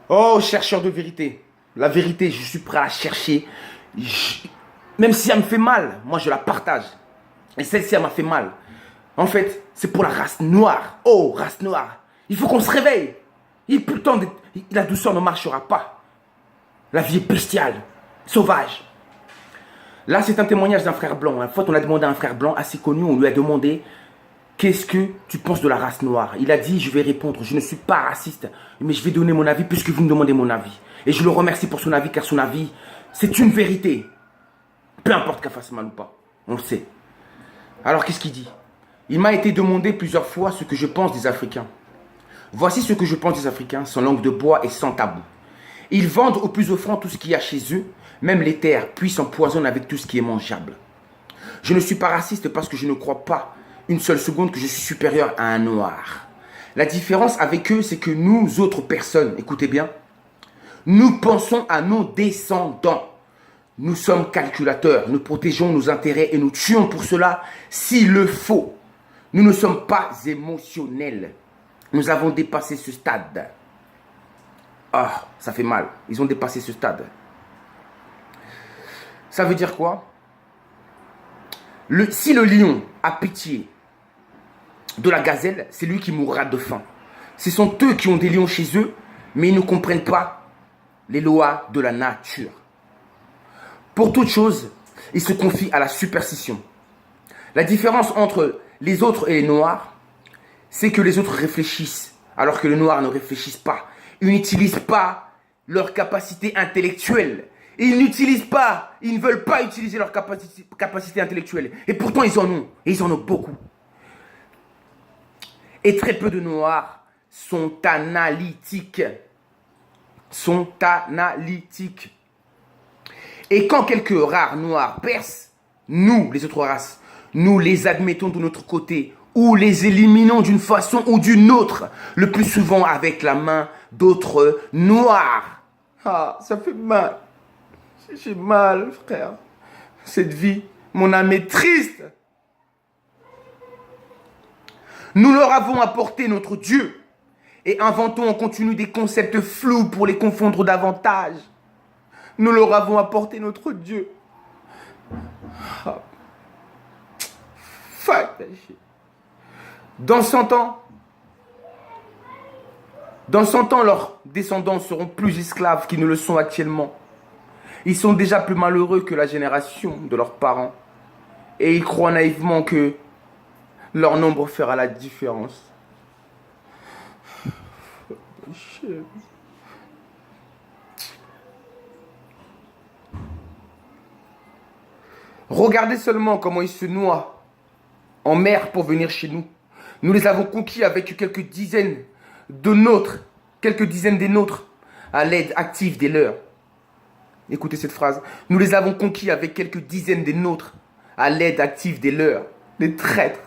Oh, chercheur de vérité. La vérité, je suis prêt à la chercher. Même si elle me fait mal, moi je la partage. Et celle-ci, elle m'a fait mal. En fait, c'est pour la race noire. Oh, race noire. Il faut qu'on se réveille. La douceur ne marchera pas. La vie est bestiale, sauvage. Là, c'est un témoignage d'un frère blanc. Une fois, on a demandé à un frère blanc assez connu, on lui a demandé: qu'est-ce que tu penses de la race noire? Il a dit: je vais répondre, je ne suis pas raciste, mais je vais donner mon avis puisque vous me demandez mon avis. Et je le remercie pour son avis, car son avis, c'est une vérité. Peu importe qu'elle fasse mal ou pas, on le sait. Alors, qu'est-ce qu'il dit? Il m'a été demandé plusieurs fois ce que je pense des Africains. Voici ce que je pense des Africains, sans langue de bois et sans tabou. Ils vendent au plus offrant tout ce qu'il y a chez eux, même les terres, puis s'empoisonnent avec tout ce qui est mangeable. Je ne suis pas raciste parce que je ne crois pas une seule seconde que je suis supérieur à un noir. La différence avec eux, c'est que nous, autres personnes, écoutez bien, nous pensons à nos descendants. Nous sommes calculateurs, nous protégeons nos intérêts et nous tuons pour cela s'il le faut. Nous ne sommes pas émotionnels. Nous avons dépassé ce stade. Ah, ça fait mal. Ils ont dépassé ce stade. Ça veut dire quoi? Si le lion a pitié de la gazelle, c'est lui qui mourra de faim. Ce sont eux qui ont des lions chez eux, mais ils ne comprennent pas les lois de la nature. Pour toute chose, ils se confient à la superstition. La différence entre les autres et les noirs, c'est que les autres réfléchissent, alors que les noirs ne réfléchissent pas. Ils n'utilisent pas leur capacité intellectuelle. Ils ne veulent pas utiliser leur capacité intellectuelle. Et pourtant, ils en ont. Et ils en ont beaucoup. Et très peu de noirs sont analytiques. Et quand quelques rares noirs percent, nous, les autres races, nous les admettons de notre côté ou les éliminons d'une façon ou d'une autre, le plus souvent avec la main d'autres noirs. Ah, ça fait mal. J'ai mal, frère. Cette vie, mon âme est triste. Nous leur avons apporté notre Dieu et inventons en continu des concepts flous pour les confondre davantage. Nous leur avons apporté notre Dieu. Ah. Fuck that shit. Dans 100 ans, leurs descendants seront plus esclaves qu'ils ne le sont actuellement. Ils sont déjà plus malheureux que la génération de leurs parents. Et ils croient naïvement que leur nombre fera la différence. Regardez seulement comment ils se noient en mer pour venir chez nous. Nous les avons conquis avec quelques dizaines des nôtres, à l'aide active des leurs. Écoutez cette phrase. Nous les avons conquis avec quelques dizaines des nôtres, à l'aide active des leurs. Les traîtres.